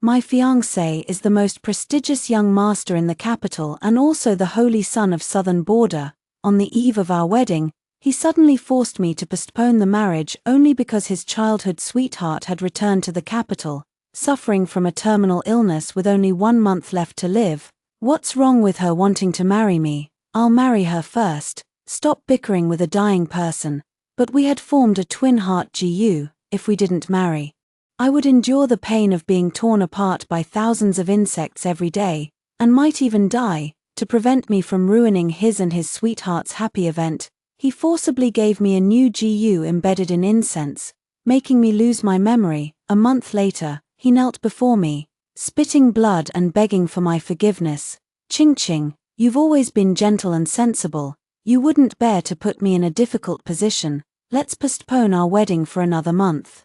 My fiancé is the most prestigious young master in the capital and also the holy son of Southern Border. On the eve of our wedding, he suddenly forced me to postpone the marriage only because his childhood sweetheart had returned to the capital, suffering from a terminal illness with only 1 month left to live. What's wrong with her wanting to marry me? I'll marry her first. Stop bickering with a dying person. But we had formed a twin heart GU. If we didn't marry, I would endure the pain of being torn apart by thousands of insects every day, and might even die. To prevent me from ruining his and his sweetheart's happy event, he forcibly gave me a new GU embedded in incense, making me lose my memory. A month later, he knelt before me, spitting blood and begging for my forgiveness. Ching ching, you've always been gentle and sensible. You wouldn't bear to put me in a difficult position. Let's postpone our wedding for another month.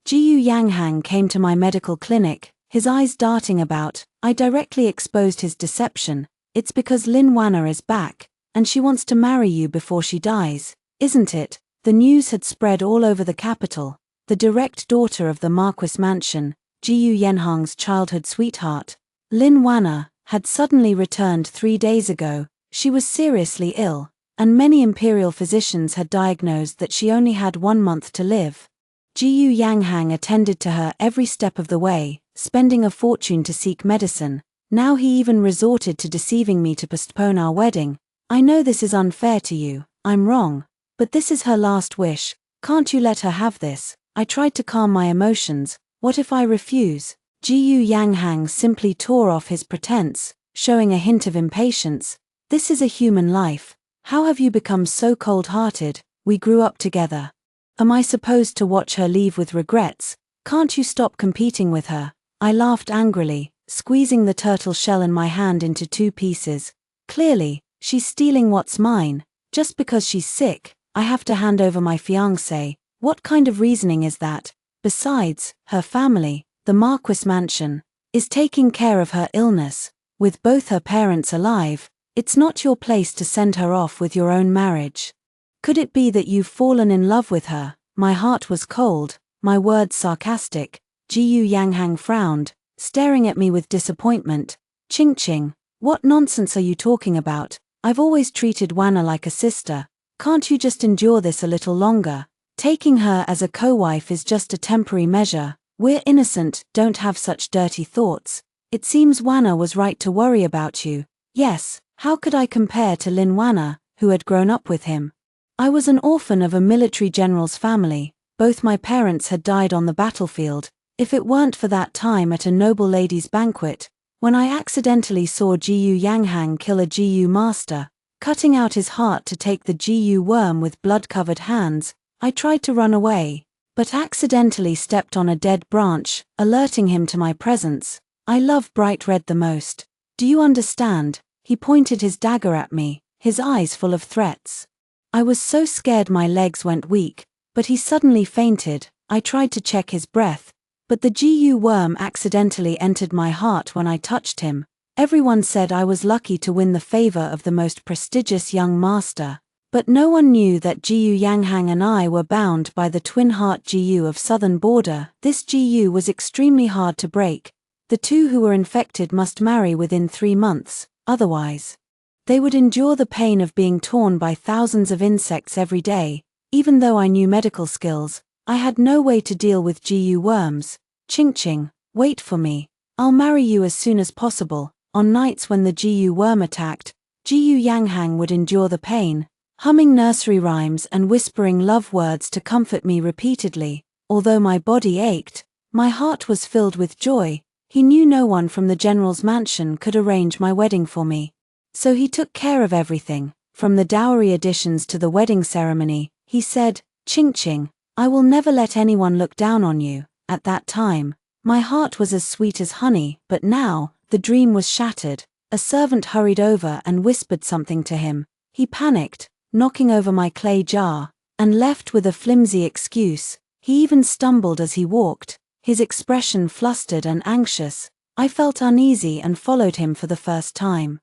GU Yanghang came to my medical clinic, his eyes darting about. I directly exposed his deception. It's because Lin Wanna is back, and she wants to marry you before she dies, isn't it? The news had spread all over the capital. The direct daughter of the Marquis mansion, GU Yanhang's childhood sweetheart, Lin Wanna, had suddenly returned 3 days ago. She was seriously ill, and many imperial physicians had diagnosed that she only had 1 month to live. GU Yanghang attended to her every step of the way, spending a fortune to seek medicine. Now he even resorted to deceiving me to postpone our wedding. I know this is unfair to you, I'm wrong, but this is her last wish. Can't you let her have this? I tried to calm my emotions. What if I refuse? GU Yanghang simply tore off his pretense, showing a hint of impatience. This is a human life. How have you become so cold-hearted? We grew up together. Am I supposed to watch her leave with regrets? Can't you stop competing with her? I laughed angrily, squeezing the turtle shell in my hand into 2 pieces. Clearly, she's stealing what's mine. Just because she's sick, I have to hand over my fiancé. What kind of reasoning is that? Besides, her family, the Marquis mansion, is taking care of her illness. With both her parents alive, it's not your place to send her off with your own marriage. Could it be that you've fallen in love with her? My heart was cold, my words sarcastic. GU Yanghang frowned, staring at me with disappointment. Ching ching, what nonsense are you talking about? I've always treated Wanna like a sister. Can't you just endure this a little longer? Taking her as a co-wife is just a temporary measure. We're innocent, don't have such dirty thoughts. It seems Wanna was right to worry about you. Yes, how could I compare to Lin Wanna, who had grown up with him? I was an orphan of a military general's family. Both my parents had died on the battlefield. If it weren't for that time at a noble lady's banquet, when I accidentally saw GU Yanghang kill a GU master, cutting out his heart to take the GU worm with blood-covered hands, I tried to run away, but accidentally stepped on a dead branch, alerting him to my presence. I love bright red the most. Do you understand? He pointed his dagger at me, his eyes full of threats. I was so scared my legs went weak, but he suddenly fainted. I tried to check his breath, but the GU worm accidentally entered my heart when I touched him. Everyone said I was lucky to win the favor of the most prestigious young master, but no one knew that GU Yanghang and I were bound by the twin heart GU of Southern Border. This GU was extremely hard to break. The 2 who were infected must marry within 3 months, otherwise they would endure the pain of being torn by thousands of insects every day. Even though I knew medical skills, I had no way to deal with GU worms. Ching ching, wait for me. I'll marry you as soon as possible. On nights when the GU worm attacked, GU Yanghang would endure the pain, humming nursery rhymes and whispering love words to comfort me repeatedly. Although my body ached, my heart was filled with joy. He knew no one from the general's mansion could arrange my wedding for me. So he took care of everything, from the dowry additions to the wedding ceremony. He said, Ching ching, I will never let anyone look down on you. At that time, my heart was as sweet as honey, but now, the dream was shattered. A servant hurried over and whispered something to him. He panicked, knocking over my clay jar, and left with a flimsy excuse. He even stumbled as he walked, his expression flustered and anxious. I felt uneasy and followed him for the first time.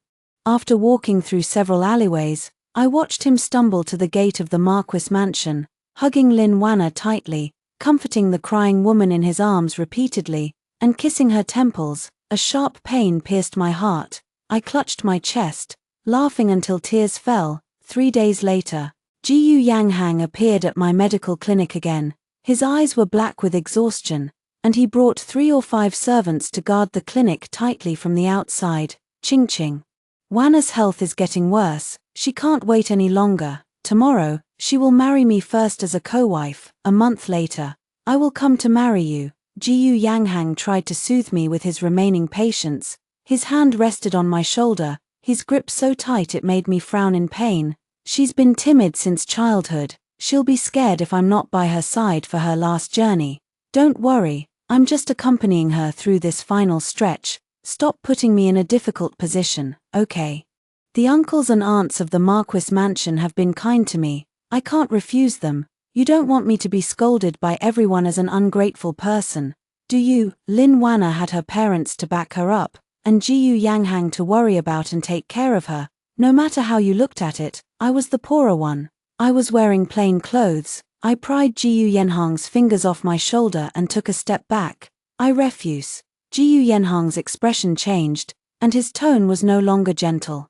After walking through several alleyways, I watched him stumble to the gate of the Marquis mansion, hugging Lin Wanna tightly, comforting the crying woman in his arms repeatedly. and kissing her temples, a sharp pain pierced my heart. I clutched my chest, laughing until tears fell. 3 days later, Jiyu Yanghang appeared at my medical clinic again. His eyes were black with exhaustion, and he brought 3 or 5 servants to guard the clinic tightly from the outside. Ching ching. Wanna's health is getting worse, she can't wait any longer. Tomorrow, she will marry me first as a co-wife. A month later, I will come to marry you. Jiyu Yanghang tried to soothe me with his remaining patience. His hand rested on my shoulder, his grip so tight it made me frown in pain. She's been timid since childhood, she'll be scared if I'm not by her side for her last journey. Don't worry, I'm just accompanying her through this final stretch. Stop putting me in a difficult position, okay? The uncles and aunts of the Marquis mansion have been kind to me, I can't refuse them. You don't want me to be scolded by everyone as an ungrateful person, do you? Lin Wanna had her parents to back her up, and Jiyu Yanghang to worry about and take care of her. No matter how you looked at it, I was the poorer one. I was wearing plain clothes. I pried Jiyu Yanhang's fingers off my shoulder and took a step back. I refuse. Jiyu Yanhang's expression changed, and his tone was no longer gentle.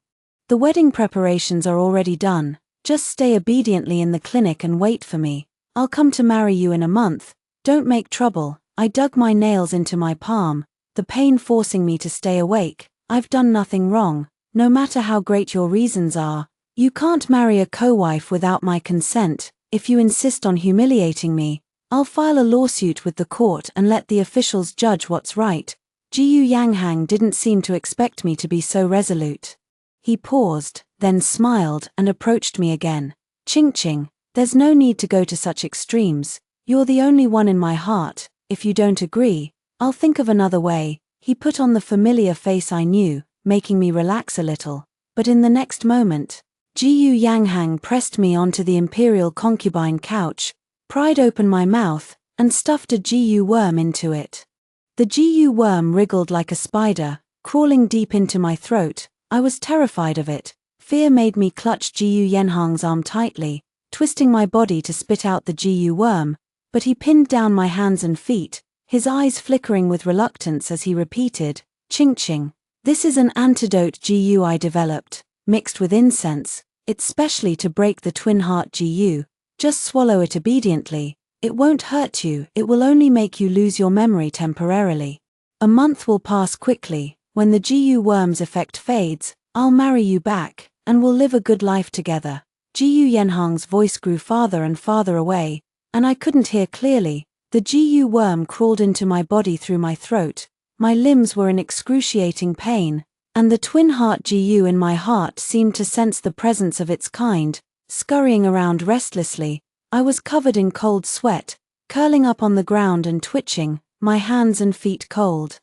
The wedding preparations are already done. Just stay obediently in the clinic and wait for me. I'll come to marry you in a month. Don't make trouble. I dug my nails into my palm, the pain forcing me to stay awake. I've done nothing wrong. No matter how great your reasons are, you can't marry a co-wife without my consent. If you insist on humiliating me, I'll file a lawsuit with the court and let the officials judge what's right. Jiyu Yanghang didn't seem to expect me to be so resolute. He paused, then smiled and approached me again. Ching ching, there's no need to go to such extremes. You're the only one in my heart. If you don't agree, I'll think of another way. He put on the familiar face I knew, making me relax a little. But in the next moment, Jiyu Yanghang pressed me onto the imperial concubine couch, pried open my mouth, and stuffed a Jiyu worm into it. The Jiyu worm wriggled like a spider, crawling deep into my throat. I was terrified of it. Fear made me clutch Jiyu Yanhang's arm tightly, twisting my body to spit out the Jiyu worm, but he pinned down my hands and feet, his eyes flickering with reluctance as he repeated, Ching ching. This is an antidote Jiyu I developed, mixed with incense. It's specially to break the twin heart Jiyu. Just swallow it obediently. It won't hurt you, it will only make you lose your memory temporarily. A month will pass quickly. When the Jiyu worm's effect fades, I'll marry you back, and we'll live a good life together. Jiyu Yanhang's voice grew farther and farther away, and I couldn't hear clearly. The Jiyu worm crawled into my body through my throat. My limbs were in excruciating pain, and the twin heart Jiyu in my heart seemed to sense the presence of its kind, scurrying around restlessly. I was covered in cold sweat, curling up on the ground and twitching, my hands and feet cold.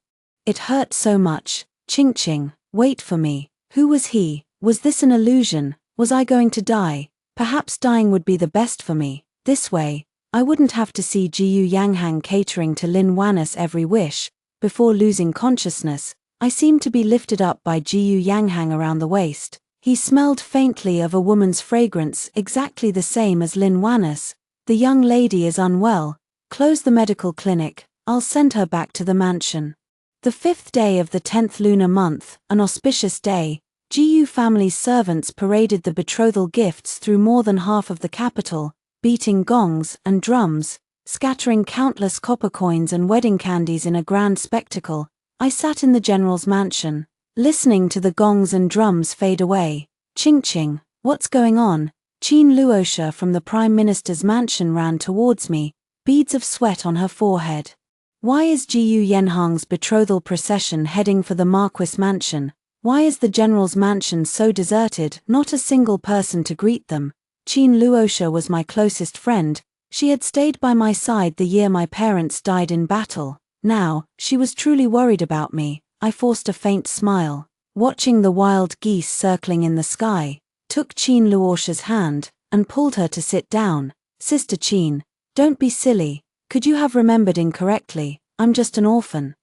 It hurt so much. Ching ching, wait for me. Who was he? Was this an illusion? Was I going to die? Perhaps dying would be the best for me. This way, I wouldn't have to see Jiyu Yanghang catering to Lin Wanna's every wish. Before losing consciousness, I seemed to be lifted up by Jiyu Yanghang around the waist. He smelled faintly of a woman's fragrance, exactly the same as Lin Wanna's. The young lady is unwell. Close the medical clinic. I'll send her back to the mansion. The 5th day of the 10th lunar month, an auspicious day, Jiyu family's servants paraded the betrothal gifts through more than half of the capital, beating gongs and drums, scattering countless copper coins and wedding candies in a grand spectacle. I sat in the general's mansion, listening to the gongs and drums fade away. Ching ching, what's going on? Qin Luosha from the Prime Minister's mansion ran towards me, beads of sweat on her forehead. Why is Jiyu Yanhang's betrothal procession heading for the Marquis mansion? Why is the general's mansion so deserted, not a single person to greet them? Qin Luosha was my closest friend. She had stayed by my side the year my parents died in battle. Now, she was truly worried about me. I forced a faint smile. Watching the wild geese circling in the sky, took Qin Luosha's hand, and pulled her to sit down. Sister Qin, don't be silly. Could you have remembered incorrectly? I'm just an orphan.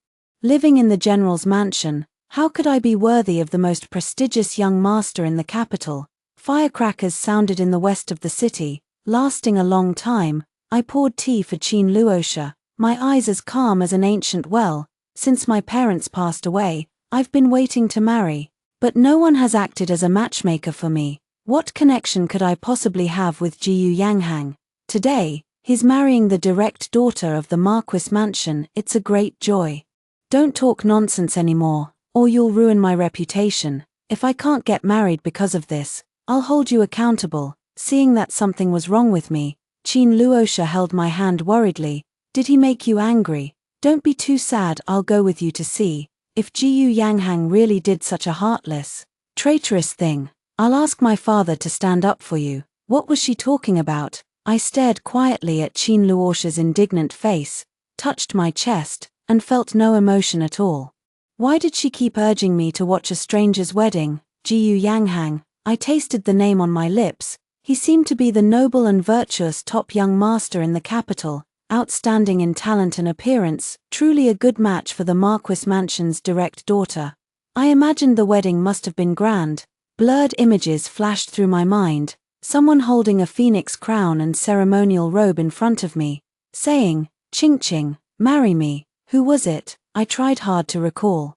Living in the general's mansion, how could I be worthy of the most prestigious young master in the capital? Firecrackers sounded in the west of the city, lasting a long time. I poured tea for Qin Luosha, my eyes as calm as an ancient well. Since my parents passed away, I've been waiting to marry. But no one has acted as a matchmaker for me. What connection could I possibly have with Jiyu Yanghang? Today, he's marrying the direct daughter of the Marquis mansion. It's a great joy. Don't talk nonsense anymore, or you'll ruin my reputation. If I can't get married because of this, I'll hold you accountable. Seeing that something was wrong with me, Qin Luosha held my hand worriedly. Did he make you angry? Don't be too sad, I'll go with you to see. If Jiyu Yanghang really did such a heartless, traitorous thing, I'll ask my father to stand up for you. What was she talking about? I stared quietly at Qin Luosha's indignant face, touched my chest, and felt no emotion at all. Why did she keep urging me to watch a stranger's wedding? Jiyu Yanghang, I tasted the name on my lips. He seemed to be the noble and virtuous top young master in the capital, outstanding in talent and appearance, truly a good match for the Marquis mansion's direct daughter. I imagined the wedding must have been grand. Blurred images flashed through my mind, someone holding a phoenix crown and ceremonial robe in front of me, saying, "Ching Ching, marry me." Who was it? I tried hard to recall.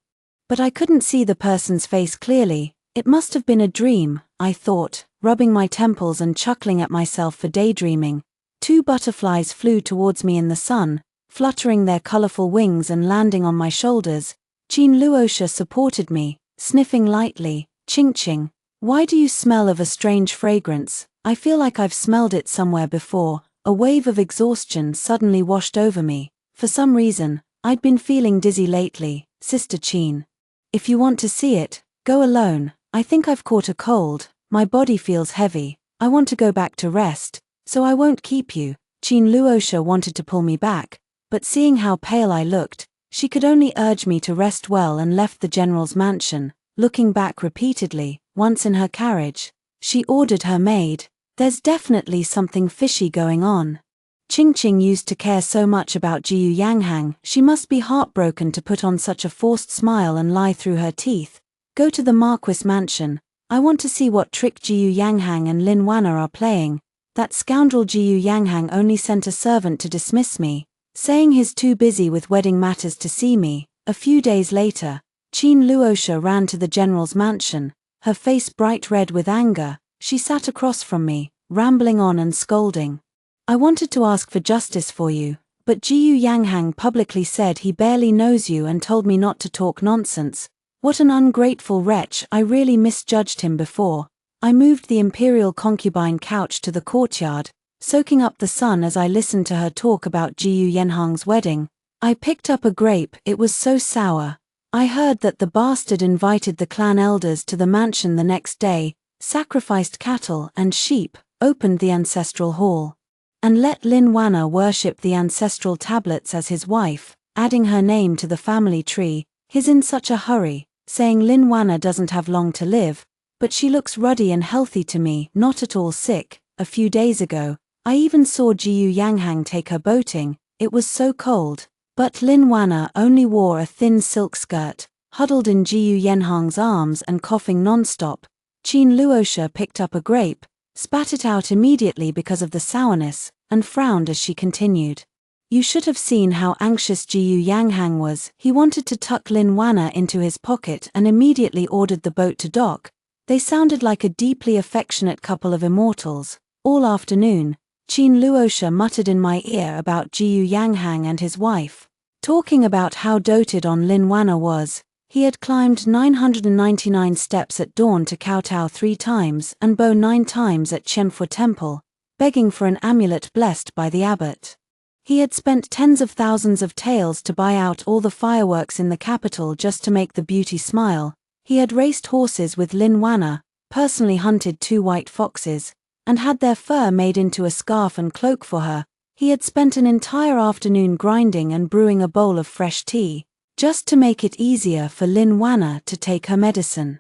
But I couldn't see the person's face clearly. It must have been a dream, I thought, rubbing my temples and chuckling at myself for daydreaming. 2 butterflies flew towards me in the sun, fluttering their colorful wings and landing on my shoulders. Qin Luosha supported me, sniffing lightly. "Ching Ching, why do you smell of a strange fragrance? I feel like I've smelled it somewhere before." A wave of exhaustion suddenly washed over me. For some reason, I'd been feeling dizzy lately. "Sister Qin, if you want to see it, go alone. I think I've caught a cold. My body feels heavy. I want to go back to rest, so I won't keep you." Qin Luosha wanted to pull me back, but seeing how pale I looked, she could only urge me to rest well and left the general's mansion, looking back repeatedly. Once in her carriage, she ordered her maid, "There's definitely something fishy going on. Ching Ching used to care so much about Jiyu Yanghang, she must be heartbroken to put on such a forced smile and lie through her teeth. Go to the Marquis mansion. I want to see what trick Jiyu Yanghang and Lin Wana are playing. That scoundrel Jiyu Yanghang only sent a servant to dismiss me, saying he's too busy with wedding matters to see me." A few days later, Qin Luosha ran to the general's mansion, her face bright red with anger. She sat across from me, rambling on and scolding. "I wanted to ask for justice for you, but Jiyu Yanghang publicly said he barely knows you and told me not to talk nonsense. What an ungrateful wretch, I really misjudged him before." I moved the imperial concubine couch to the courtyard, soaking up the sun as I listened to her talk about Jiyu Yanghang's wedding. I picked up a grape, it was so sour. I heard that the bastard invited the clan elders to the mansion the next day, sacrificed cattle and sheep, opened the ancestral hall, and let Lin Wana worship the ancestral tablets as his wife, adding her name to the family tree. He's in such a hurry, saying Lin Wana doesn't have long to live, but she looks ruddy and healthy to me, not at all sick. A few days ago, I even saw Jiyu Yanghang take her boating. It was so cold, but Lin Wana only wore a thin silk skirt, huddled in Jiyu Yanghang's arms and coughing non-stop. Qin Luosha picked up a grape, spat it out immediately because of the sourness, and frowned as she continued. "You should have seen how anxious Jiyu Yanghang was. He wanted to tuck Lin Wana into his pocket and immediately ordered the boat to dock. They sounded like a deeply affectionate couple of immortals. All afternoon, Qin Luosha muttered in my ear about Jiyu Yanghang and his wife, talking about how doted on Lin Wana was. He had climbed 999 steps at dawn to kowtow 3 times and bow 9 times at Qianfu Temple, begging for an amulet blessed by the abbot. He had spent tens of thousands of taels to buy out all the fireworks in the capital just to make the beauty smile. He had raced horses with Lin Wana, personally hunted 2 white foxes, and had their fur made into a scarf and cloak for her. He had spent an entire afternoon grinding and brewing a bowl of fresh tea, just to make it easier for Lin Wana to take her medicine.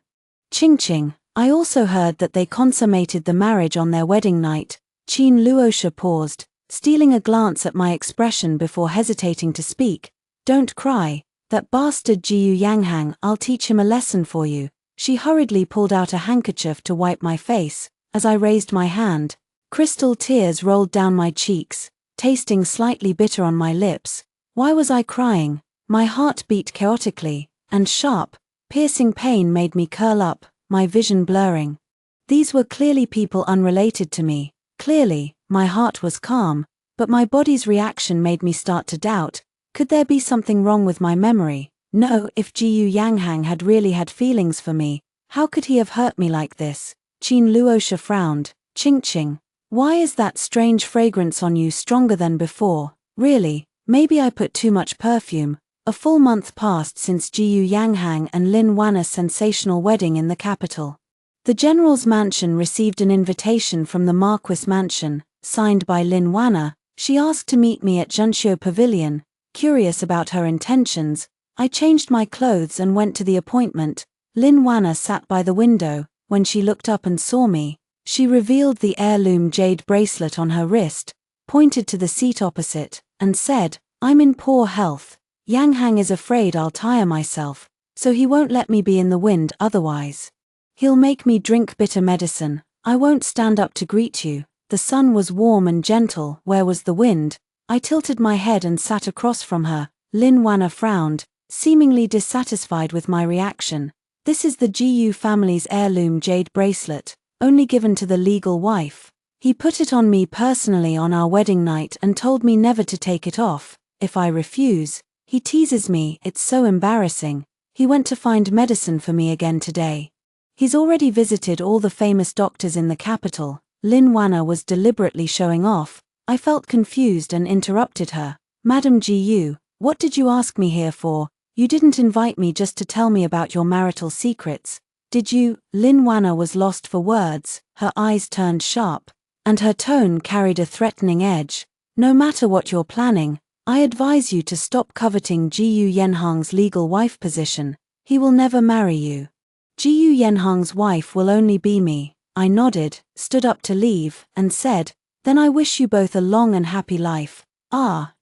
Ching Ching, I also heard that they consummated the marriage on their wedding night. Qin Luosha paused, stealing a glance at my expression before hesitating to speak. "Don't cry, that bastard Jiyu Yanghang, I'll teach him a lesson for you." She hurriedly pulled out a handkerchief to wipe my face. As I raised my hand, crystal tears rolled down my cheeks, tasting slightly bitter on my lips. Why was I crying? My heart beat chaotically, and sharp, piercing pain made me curl up, my vision blurring. These were clearly people unrelated to me. Clearly, my heart was calm, but my body's reaction made me start to doubt. Could there be something wrong with my memory? No, if Jiyu Yanghang had really had feelings for me, how could he have hurt me like this? Qin Luosha frowned. Ching. Why is that strange fragrance on you stronger than before? Really, maybe I put too much perfume. A full month passed since Jiyu Yanghang and Lin Wanna's sensational wedding in the capital. The general's mansion received an invitation from the Marquis mansion, signed by Lin Wanna. She asked to meet me at Zhenxiu Pavilion. Curious about her intentions, I changed my clothes and went to the appointment. Lin Wanna sat by the window. When she looked up and saw me, she revealed the heirloom jade bracelet on her wrist, pointed to the seat opposite, and said, "I'm in poor health. Yanghang is afraid I'll tire myself, so he won't let me be in the wind otherwise. He'll make me drink bitter medicine. I won't stand up to greet you." The sun was warm and gentle. Where was the wind? I tilted my head and sat across from her. Lin Wanna frowned, seemingly dissatisfied with my reaction. "This is the Jiyu family's heirloom jade bracelet, only given to the legal wife. He put it on me personally on our wedding night and told me never to take it off. If I refuse, he teases me. It's so embarrassing. He went to find medicine for me again today. He's already visited all the famous doctors in the capital." Lin Wanna was deliberately showing off. I felt confused and interrupted her. "Madam Jiyu, what did you ask me here for? You didn't invite me just to tell me about your marital secrets, did you?" Lin Wanna was lost for words, her eyes turned sharp, and her tone carried a threatening edge. "No matter what you're planning, I advise you to stop coveting Jiyu Yanhang's legal wife position. He will never marry you. Jiyu Yanhang's wife will only be me." I nodded, stood up to leave, and said, "Then I wish you both a long and happy life."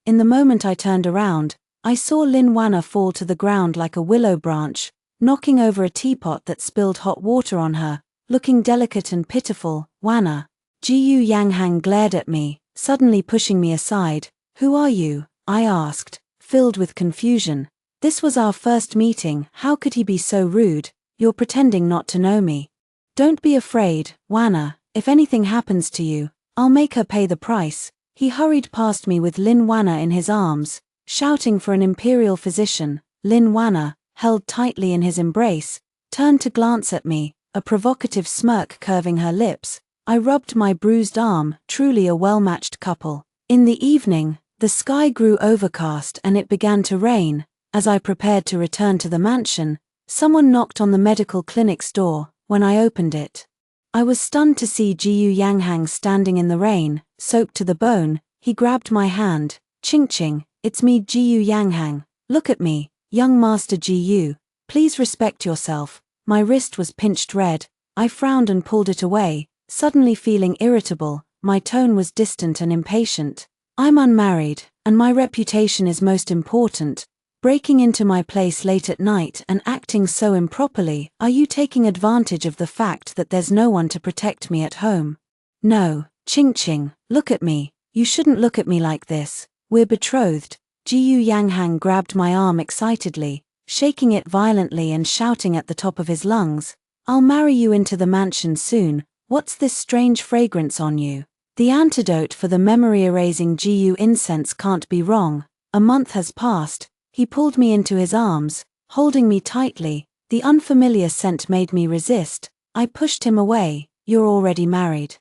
In the moment I turned around, I saw Lin Wanna fall to the ground like a willow branch, knocking over a teapot that spilled hot water on her, looking delicate and pitiful. "Wanna." Jiyu Yanghang glared at me, suddenly pushing me aside. "Who are you?" I asked, filled with confusion. This was our first meeting. How could he be so rude? "You're pretending not to know me." "Don't be afraid, Wanna. If anything happens to you, I'll make her pay the price." He hurried past me with Lin Wanna in his arms, shouting for an imperial physician. Lin Wanna, held tightly in his embrace, turned to glance at me, a provocative smirk curving her lips. I rubbed my bruised arm. Truly a well-matched couple. In the evening, the sky grew overcast and it began to rain. As I prepared to return to the mansion, someone knocked on the medical clinic's door. When I opened it, I was stunned to see Jiyu Yanghang standing in the rain, soaked to the bone. He grabbed my hand. Ching, it's me, Jiyu Yanghang. Look at me, young Master Jiyu. Please respect yourself." My wrist was pinched red. I frowned and pulled it away, suddenly feeling irritable. My tone was distant and impatient. "I'm unmarried, and my reputation is most important. Breaking into my place late at night and acting so improperly, are you taking advantage of the fact that there's no one to protect me at home?" "No, Ching, look at me. You shouldn't look at me like this. We're betrothed." Jiyu Yanghang grabbed my arm excitedly, shaking it violently and shouting at the top of his lungs, "I'll marry you into the mansion soon. What's this strange fragrance on you? The antidote for the memory-erasing Jiyu incense can't be wrong." A month has passed. He pulled me into his arms, holding me tightly. The unfamiliar scent made me resist. I pushed him away. "You're already married.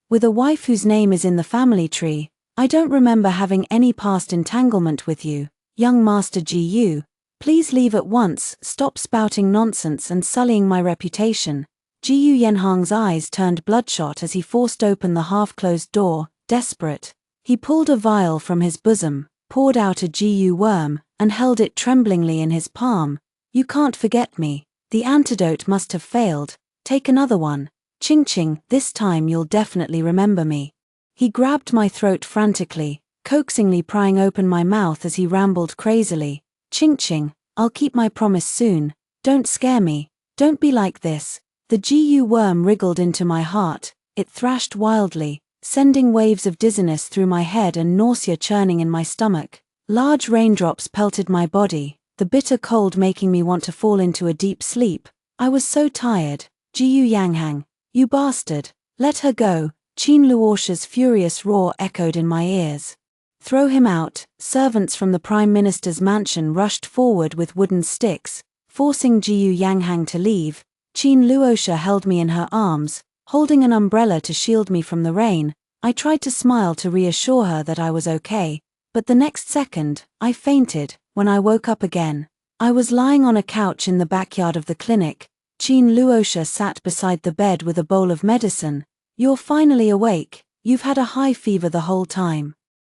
With a wife whose name is in the family tree. I don't remember having any past entanglement with you. Young Master Jiyu, please leave at once. Stop spouting nonsense and sullying my reputation." Jiyu Yanhang's eyes turned bloodshot as he forced open the half-closed door, desperate. He pulled a vial from his bosom, poured out a Jiyu worm, and held it tremblingly in his palm. "You can't forget me. The antidote must have failed. Take another one. Ching, this time you'll definitely remember me." He grabbed my throat frantically, coaxingly prying open my mouth as he rambled crazily. Ching, I'll keep my promise soon. Don't scare me. Don't be like this." The Jiyu worm wriggled into my heart. It thrashed wildly, sending waves of dizziness through my head and nausea churning in my stomach. Large raindrops pelted my body, the bitter cold making me want to fall into a deep sleep. I was so tired. Jiyu Yanghang, you bastard, let her go. Qin Luosha's furious roar echoed in my ears. Throw him out. Servants from the Prime Minister's mansion rushed forward with wooden sticks, forcing Jiyu Yanghang to leave. Qin Luosha held me in her arms, holding an umbrella to shield me from the rain. I tried to smile to reassure her that I was okay, but the next second, I fainted. When I woke up again, I was lying on a couch in the backyard of the clinic. Qin Luosha sat beside the bed with a bowl of medicine. You're finally awake. You've had a high fever the whole time.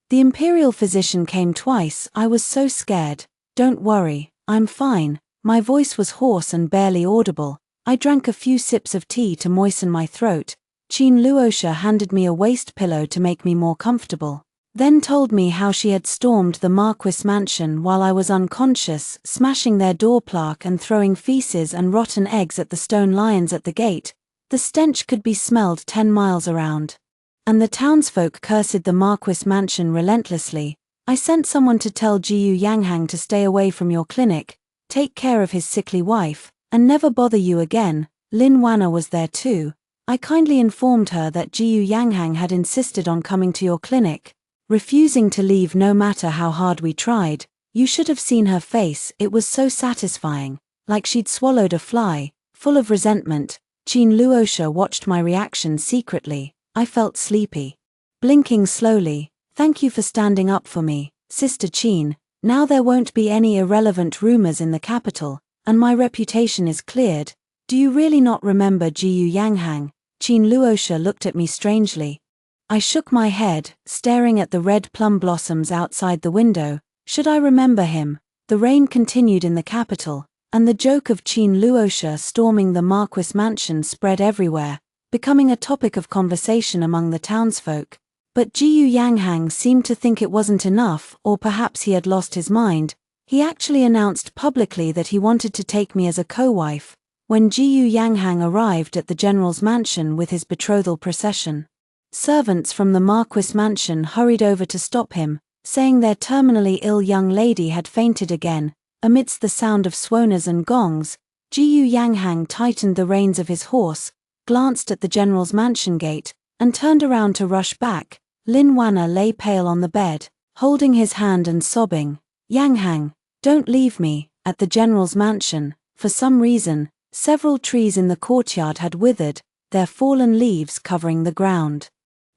The imperial physician came twice. I was so scared. Don't worry, I'm fine. My voice was hoarse and barely audible. I drank a few sips of tea to moisten my throat. Qin Luosha handed me a waist pillow to make me more comfortable, then told me how she had stormed the Marquis mansion while I was unconscious, smashing their door plaque and throwing feces and rotten eggs at the stone lions at the gate. The stench could be smelled 10 miles around. And the townsfolk cursed the Marquis mansion relentlessly. I sent someone to tell Jiyu Yanghang to stay away from your clinic, take care of his sickly wife, and never bother you again. Lin Wana was there too. I kindly informed her that Jiyu Yanghang had insisted on coming to your clinic, refusing to leave no matter how hard we tried. You should have seen her face, it was so satisfying, like she'd swallowed a fly, full of resentment. Qin Luosha watched my reaction secretly. I felt sleepy. Blinking slowly, thank you for standing up for me, Sister Qin. Now there won't be any irrelevant rumors in the capital, and my reputation is cleared. Do you really not remember Jiyu Yanghang? Qin Luosha looked at me strangely. I shook my head, staring at the red plum blossoms outside the window. Should I remember him? The rain continued in the capital, and the joke of Qin Luosha storming the Marquis mansion spread everywhere, becoming a topic of conversation among the townsfolk. But Jiyu Yanghang seemed to think it wasn't enough, or perhaps he had lost his mind. He actually announced publicly that he wanted to take me as a co-wife. When Jiyu Yanghang arrived at the general's mansion with his betrothal procession, servants from the Marquis mansion hurried over to stop him, saying their terminally ill young lady had fainted again. Amidst the sound of swaners and gongs, Jiyu Yanghang tightened the reins of his horse, glanced at the general's mansion gate, and turned around to rush back. Lin Wana lay pale on the bed, holding his hand and sobbing. Yanghang, don't leave me. At the general's mansion, for some reason, several trees in the courtyard had withered, their fallen leaves covering the ground.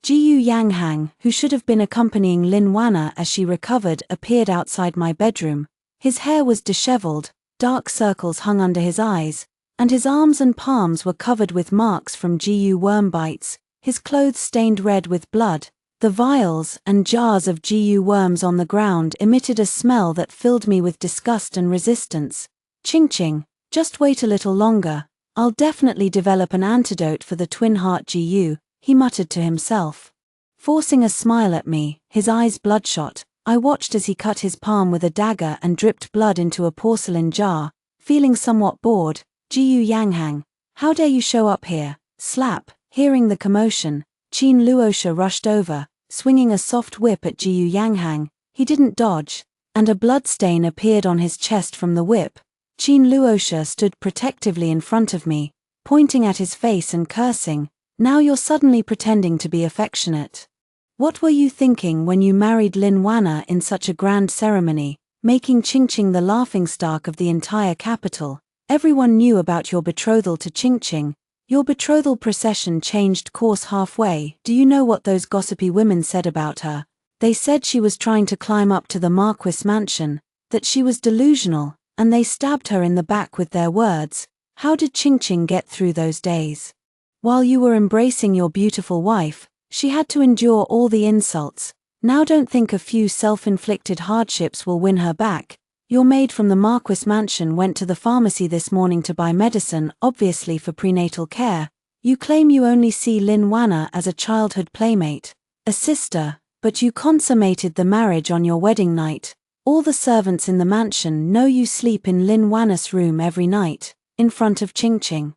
Jiyu Yanghang, who should have been accompanying Lin Wana as she recovered, appeared outside my bedroom. His hair was disheveled, dark circles hung under his eyes, and his arms and palms were covered with marks from Jiyu worm bites, his clothes stained red with blood. The vials and jars of Jiyu worms on the ground emitted a smell that filled me with disgust and resistance. Ching, just wait a little longer. I'll definitely develop an antidote for the twin heart Jiyu, he muttered to himself. Forcing a smile at me, his eyes bloodshot, I watched as he cut his palm with a dagger and dripped blood into a porcelain jar. Feeling somewhat bored, Jiyu Yanghang, how dare you show up here? Slap. Hearing the commotion, Qin Luosha rushed over, swinging a soft whip at Jiyu Yanghang. He didn't dodge, and a bloodstain appeared on his chest from the whip. Qin Luosha stood protectively in front of me, pointing at his face and cursing. Now you're suddenly pretending to be affectionate. What were you thinking when you married Lin Wana in such a grand ceremony, making Qingqing the laughingstock of the entire capital? Everyone knew about your betrothal to Qingqing. Your betrothal procession changed course halfway. Do you know what those gossipy women said about her? They said she was trying to climb up to the Marquis mansion, that she was delusional, and they stabbed her in the back with their words. How did Qingqing get through those days? While you were embracing your beautiful wife, she had to endure all the insults. Now don't think a few self-inflicted hardships will win her back. Your maid from the Marquis mansion went to the pharmacy this morning to buy medicine, obviously for prenatal care. You claim you only see Lin Wana as a childhood playmate, a sister, but you consummated the marriage on your wedding night. All the servants in the mansion know you sleep in Lin Wana's room every night, in front of Qingqing.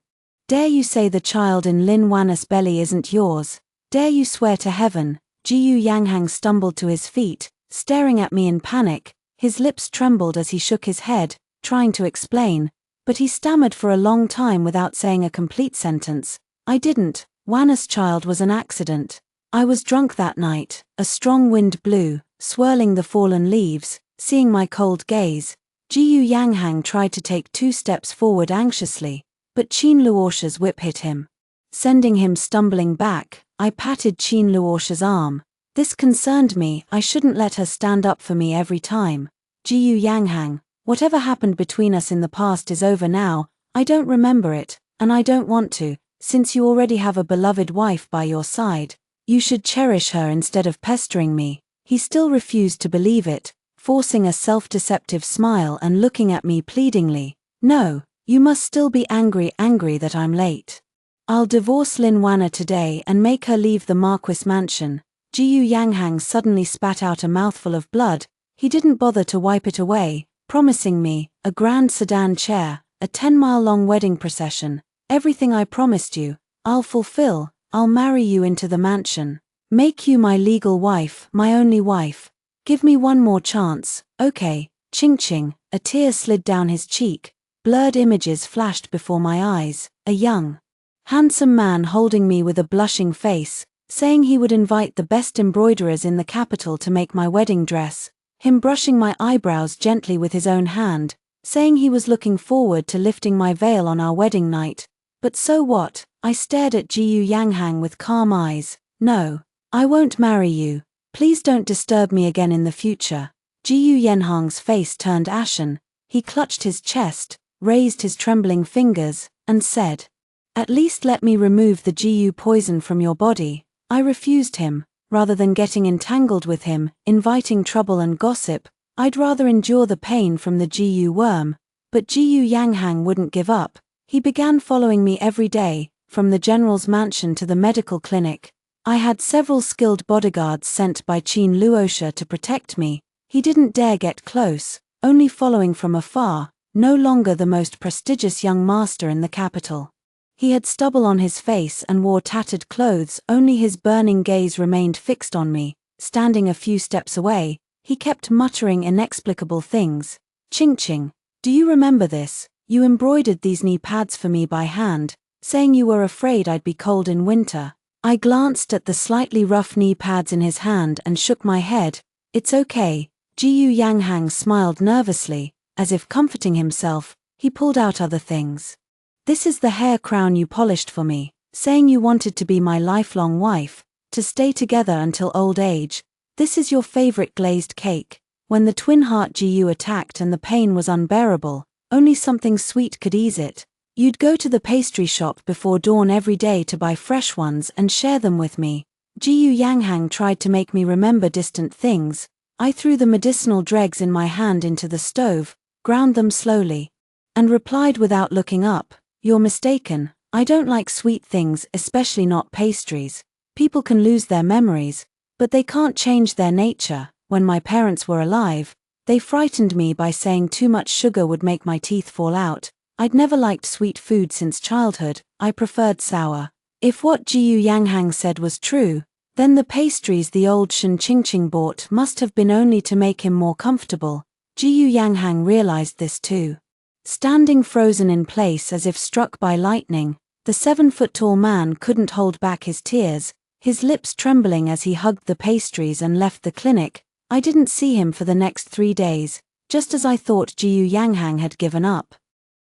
Dare you say the child in Lin Wana's belly isn't yours? Dare you swear to heaven? Jiyu Yanghang stumbled to his feet, staring at me in panic. His lips trembled as he shook his head, trying to explain, but he stammered for a long time without saying a complete sentence. I didn't. Wanna's child was an accident. I was drunk that night. A strong wind blew, swirling the fallen leaves. Seeing my cold gaze, Jiyu Yanghang tried to take 2 steps forward anxiously, but Qin Luosha's whip hit him, sending him stumbling back. I patted Qin Luosha's arm. This concerned me. I shouldn't let her stand up for me every time. Jiyu Yanghang, whatever happened between us in the past is over now. I don't remember it, and I don't want to. Since you already have a beloved wife by your side, you should cherish her instead of pestering me. He still refused to believe it, forcing a self-deceptive smile and looking at me pleadingly. No, you must still be angry that I'm late. I'll divorce Lin Wanna today and make her leave the Marquis mansion. Jiyu Yanghang suddenly spat out a mouthful of blood. He didn't bother to wipe it away, promising me a grand sedan chair, a 10-mile-long wedding procession. Everything I promised you, I'll fulfill. I'll marry you into the mansion. Make you my legal wife, my only wife. Give me one more chance, okay? Ching ching, a tear slid down his cheek. Blurred images flashed before my eyes. A young, handsome man holding me with a blushing face, saying he would invite the best embroiderers in the capital to make my wedding dress. Him brushing my eyebrows gently with his own hand, saying he was looking forward to lifting my veil on our wedding night. But so what? I stared at Jiyu Yanghang with calm eyes. No, I won't marry you. Please don't disturb me again in the future. Jiyu Yanghang's face turned ashen. He clutched his chest, raised his trembling fingers, and said, "At least let me remove the Jiyu poison from your body." I refused him. Rather than getting entangled with him, inviting trouble and gossip, I'd rather endure the pain from the Jiyu worm. But Jiyu Yanghang wouldn't give up. He began following me every day, from the general's mansion to the medical clinic. I had several skilled bodyguards sent by Qin Luosha to protect me. He didn't dare get close, only following from afar, no longer the most prestigious young master in the capital. He had stubble on his face and wore tattered clothes. Only his burning gaze remained fixed on me. Standing a few steps away, he kept muttering inexplicable things. Ching ching, do you remember this? You embroidered these knee pads for me by hand, saying you were afraid I'd be cold in winter. I glanced at the slightly rough knee pads in his hand and shook my head. It's okay. Jiyu Yanghang smiled nervously, as if comforting himself. He pulled out other things. This is the hair crown you polished for me, saying you wanted to be my lifelong wife, to stay together until old age. This is your favorite glazed cake. When the twin heart Jiyu attacked and the pain was unbearable, only something sweet could ease it. You'd go to the pastry shop before dawn every day to buy fresh ones and share them with me. Jiyu Yanghang tried to make me remember distant things. I threw the medicinal dregs in my hand into the stove, ground them slowly, and replied without looking up, "You're mistaken. I don't like sweet things, especially not pastries. People can lose their memories, but they can't change their nature. When my parents were alive, they frightened me by saying too much sugar would make my teeth fall out. I'd never liked sweet food since childhood. I preferred sour." If what Jiyu Yanghang said was true, then the pastries the old Shen Qingqing bought must have been only to make him more comfortable. Jiyu Yanghang realized this too. Standing frozen in place as if struck by lightning, the 7-foot-tall man couldn't hold back his tears, his lips trembling as he hugged the pastries and left the clinic. I didn't see him for the next 3 days, just as I thought Jiyu Yanghang had given up.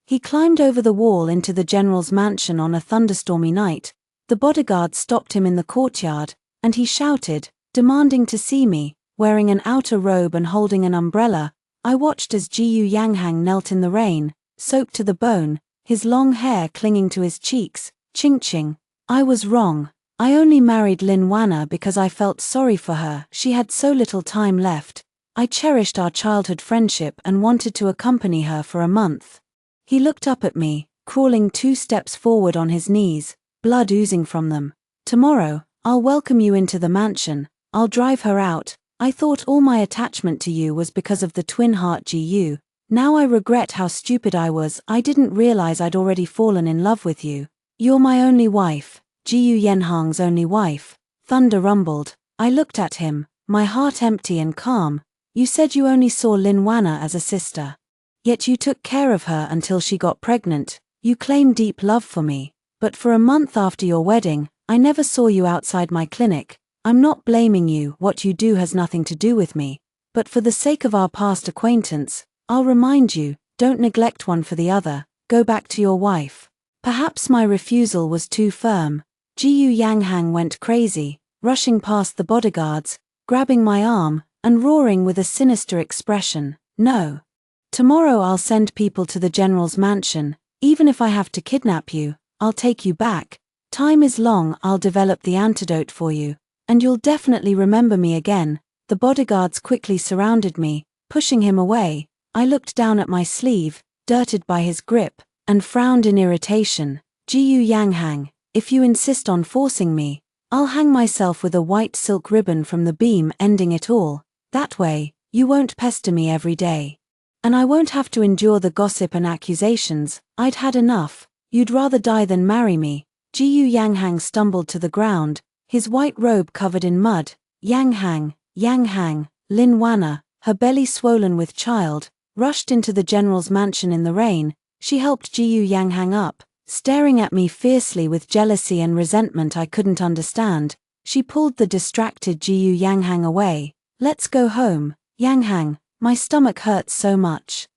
He climbed over the wall into the general's mansion on a thunderstormy night. The bodyguard stopped him in the courtyard, and he shouted, demanding to see me, wearing an outer robe and holding an umbrella. I watched as Jiyu Yanghang knelt in the rain, soaked to the bone, his long hair clinging to his cheeks. Ching ching. I was wrong. I only married Lin Wanna because I felt sorry for her. She had so little time left. I cherished our childhood friendship and wanted to accompany her for a month. He looked up at me, crawling 2 steps forward on his knees, blood oozing from them. "Tomorrow, I'll welcome you into the mansion. I'll drive her out. I thought all my attachment to you was because of the twin heart Jiyu. Now I regret how stupid I was. I didn't realize I'd already fallen in love with you. You're my only wife." Jiyu Yanghang's only wife. Thunder rumbled. I looked at him, my heart empty and calm. You said you only saw Lin Wanna as a sister. Yet you took care of her until she got pregnant. You claim deep love for me. But for a month after your wedding, I never saw you outside my clinic. I'm not blaming you, what you do has nothing to do with me. But for the sake of our past acquaintance, I'll remind you, don't neglect one for the other, go back to your wife. Perhaps my refusal was too firm. Jiyu Yanghang went crazy, rushing past the bodyguards, grabbing my arm, and roaring with a sinister expression, "No. Tomorrow I'll send people to the general's mansion. Even if I have to kidnap you, I'll take you back. Time is long, I'll develop the antidote for you, and you'll definitely remember me again." The bodyguards quickly surrounded me, pushing him away. I looked down at my sleeve, dirted by his grip, and frowned in irritation. "Jiyu Yanghang, if you insist on forcing me, I'll hang myself with a white silk ribbon from the beam ending it all. That way, you won't pester me every day. And I won't have to endure the gossip and accusations. I'd had enough. You'd rather die than marry me." Jiyu Yanghang stumbled to the ground, his white robe covered in mud. Yanghang, Lin Wanna, her belly swollen with child, rushed into the general's mansion in the rain. She helped Jiyu Yanghang up, staring at me fiercely with jealousy and resentment I couldn't understand. She pulled the distracted Jiyu Yanghang away. "Let's go home, Yanghang, my stomach hurts so much."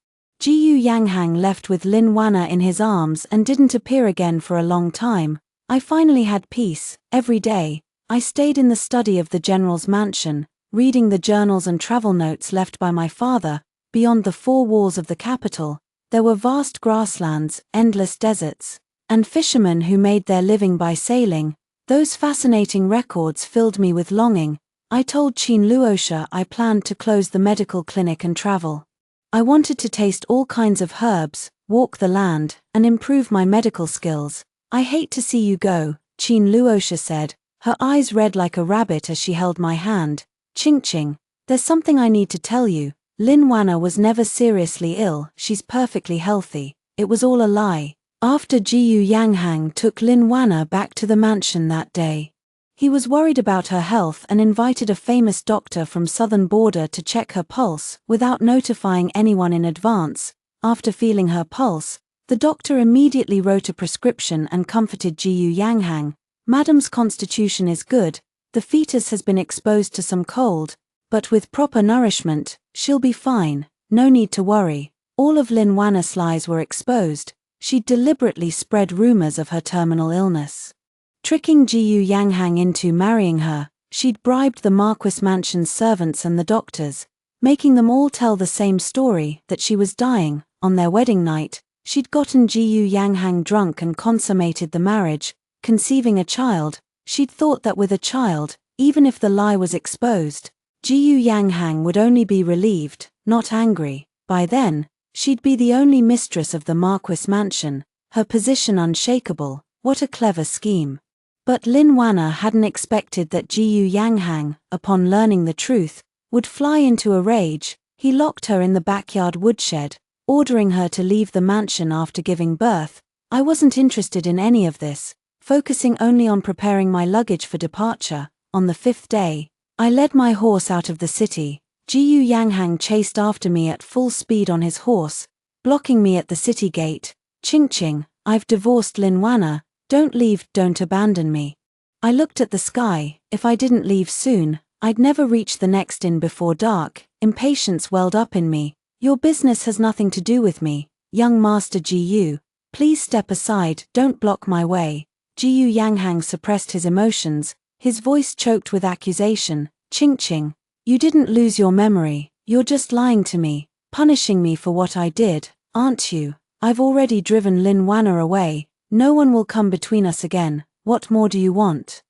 Jiyu Yanghang left with Lin Wanna in his arms and didn't appear again for a long time. I finally had peace. Every day, I stayed in the study of the general's mansion, reading the journals and travel notes left by my father. Beyond the four walls of the capital, there were vast grasslands, endless deserts, and fishermen who made their living by sailing. Those fascinating records filled me with longing. I told Qin Luosha I planned to close the medical clinic and travel. I wanted to taste all kinds of herbs, walk the land, and improve my medical skills. "I hate to see you go," Qin Luosha said, her eyes red like a rabbit as she held my hand. "Ching, there's something I need to tell you. Lin Wanna was never seriously ill, she's perfectly healthy. It was all a lie." After Jiyu Yanghang took Lin Wanna back to the mansion that day, he was worried about her health and invited a famous doctor from southern border to check her pulse without notifying anyone in advance. After feeling her pulse, the doctor immediately wrote a prescription and comforted Jiyu Yanghang. "Madam's constitution is good. The fetus has been exposed to some cold, but with proper nourishment, she'll be fine. No need to worry." All of Lin Wanna's lies were exposed. She'd deliberately spread rumors of her terminal illness, tricking Jiyu Yanghang into marrying her. She'd bribed the Marquis Mansion's servants and the doctors, making them all tell the same story, that she was dying. On their wedding night, she'd gotten Jiyu Yanghang drunk and consummated the marriage, conceiving a child. She'd thought that with a child, even if the lie was exposed, Jiyu Yanghang would only be relieved, not angry. By then, she'd be the only mistress of the Marquis Mansion, her position unshakable. What a clever scheme. But Lin Wanna hadn't expected that Jiyu Yanghang, upon learning the truth, would fly into a rage. He locked her in the backyard woodshed, ordering her to leave the mansion after giving birth. I wasn't interested in any of this, focusing only on preparing my luggage for departure. On the 5th day, I led my horse out of the city. Jiyu Yanghang chased after me at full speed on his horse, blocking me at the city gate. "Ching, I've divorced Lin Wanna. Don't leave, don't abandon me." I looked at the sky. If I didn't leave soon, I'd never reach the next inn before dark. Impatience welled up in me. "Your business has nothing to do with me, young Master Jiyu. Please step aside, don't block my way." Jiyu Yanghang suppressed his emotions, his voice choked with accusation. Ching, you didn't lose your memory, you're just lying to me, punishing me for what I did, aren't you? I've already driven Lin Wanna away, no one will come between us again. What more do you want?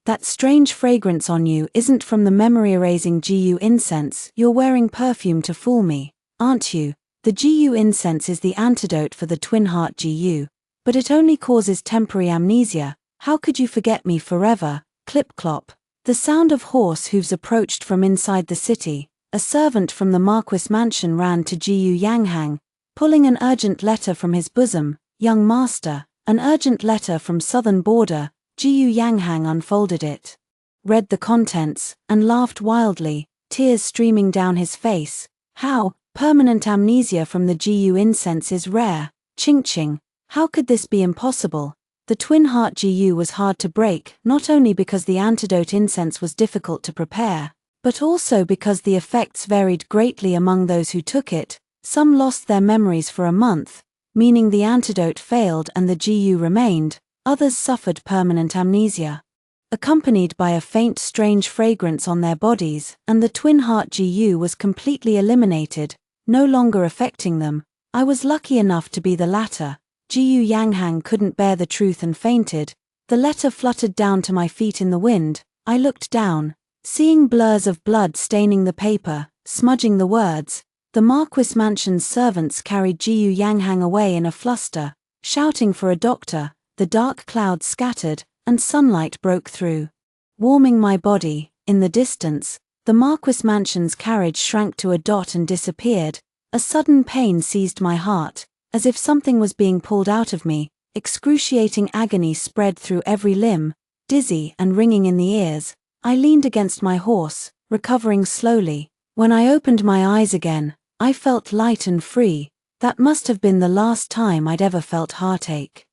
That strange fragrance on you isn't from the memory-erasing Jiyu incense. You're wearing perfume to fool me, aren't you? The Jiyu incense is the antidote for the twin heart Jiyu, but it only causes temporary amnesia. How could you forget me forever? Clip-clop. The sound of horse hooves approached from inside the city. A servant from the Marquis Mansion ran to Jiyu Yanghang, pulling an urgent letter from his bosom. "Young master, an urgent letter from southern border." Jiyu Yanghang unfolded it. read the contents, and laughed wildly, tears streaming down his face. How? Permanent amnesia from the GU incense is rare. Ching. How could this be impossible? The twin heart GU was hard to break, not only because the antidote incense was difficult to prepare, but also because the effects varied greatly among those who took it. Some lost their memories for a month, meaning the antidote failed and the GU remained. Others suffered permanent amnesia, accompanied by a faint strange fragrance on their bodies, and the twin heart GU was completely eliminated, no longer affecting them. I was lucky enough to be the latter. GU Yanghang couldn't bear the truth and fainted. The letter fluttered down to my feet in the wind. I looked down, seeing blurs of blood staining the paper, smudging the words. The Marquis Mansion's servants carried GU Yanghang away in a fluster, shouting for a doctor. The dark clouds scattered, and sunlight broke through, warming my body. In the distance, the Marquis Mansion's carriage shrank to a dot and disappeared. A sudden pain seized my heart, as if something was being pulled out of me. Excruciating agony spread through every limb, dizzy and ringing in the ears. I leaned against my horse, recovering slowly. When I opened my eyes again, I felt light and free. That must have been the last time I'd ever felt heartache.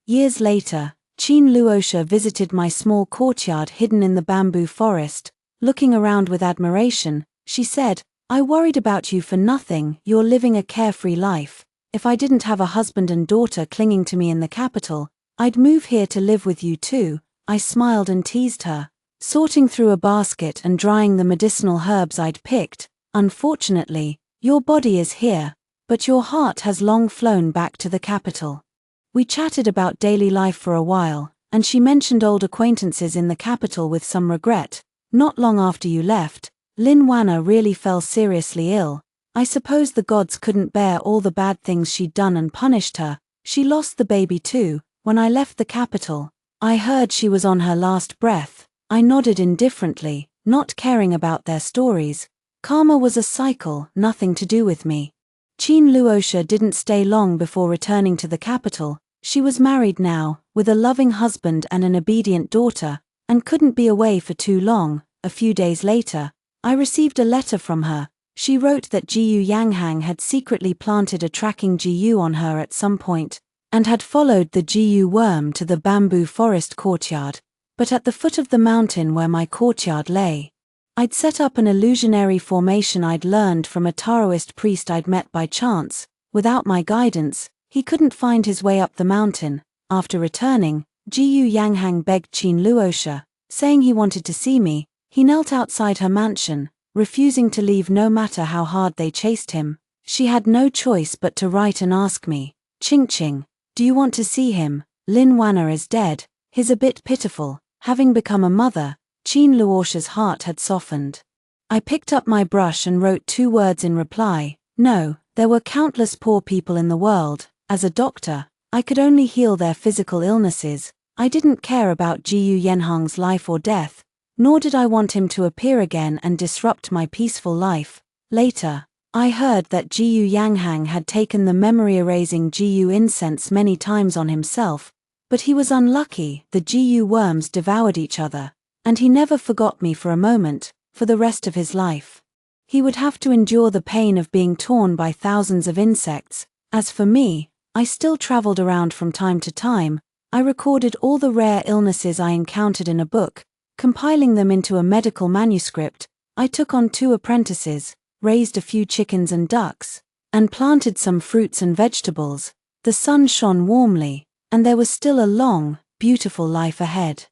Years later, Qin Luosha visited my small courtyard hidden in the bamboo forest. Looking around with admiration, she said, "I worried about you for nothing. You're living a carefree life. If I didn't have a husband and daughter clinging to me in the capital, I'd move here to live with you too." I smiled and teased her, sorting through a basket and drying the medicinal herbs I'd picked. "Unfortunately, your body is here, but your heart has long flown back to the capital." We chatted about daily life for a while, and she mentioned old acquaintances in the capital with some regret. "Not long after you left, Lin Wanna really fell seriously ill. I suppose the gods couldn't bear all the bad things she'd done and punished her. She lost the baby too. When I left the capital, I heard she was on her last breath." I nodded indifferently, not caring about their stories. Karma was a cycle, nothing to do with me. Qin Luosha didn't stay long before returning to the capital. She was married now, with a loving husband and an obedient daughter, and couldn't be away for too long. A few days later, I received a letter from her. She wrote that GU Yanghang had secretly planted a tracking GU on her at some point, and had followed the GU worm to the bamboo forest courtyard, but at the foot of the mountain where my courtyard lay, I'd set up an illusionary formation I'd learned from a Taoist priest I'd met by chance. Without my guidance, he couldn't find his way up the mountain. After returning, GU Yanghang begged Qin Luosha, saying he wanted to see me. He knelt outside her mansion, refusing to leave no matter how hard they chased him. She had no choice but to write and ask me, "Ching, do you want to see him? Lin Wanna is dead." He's a bit pitiful. Having become a mother, Qin Luosha's heart had softened. I picked up my brush and wrote 2 words in reply. No, there were countless poor people in the world. As a doctor, I could only heal their physical illnesses. I didn't care about GU Yanhang's life or death, nor did I want him to appear again and disrupt my peaceful life. Later, I heard that GU Yanghang had taken the memory-erasing GU incense many times on himself, but he was unlucky. The GU worms devoured each other, and he never forgot me for a moment. For the rest of his life, he would have to endure the pain of being torn by thousands of insects. As for me, I still traveled around from time to time. I recorded all the rare illnesses I encountered in a book, compiling them into a medical manuscript. I took on 2 apprentices, raised a few chickens and ducks, and planted some fruits and vegetables. The sun shone warmly, and there was still a long, beautiful life ahead.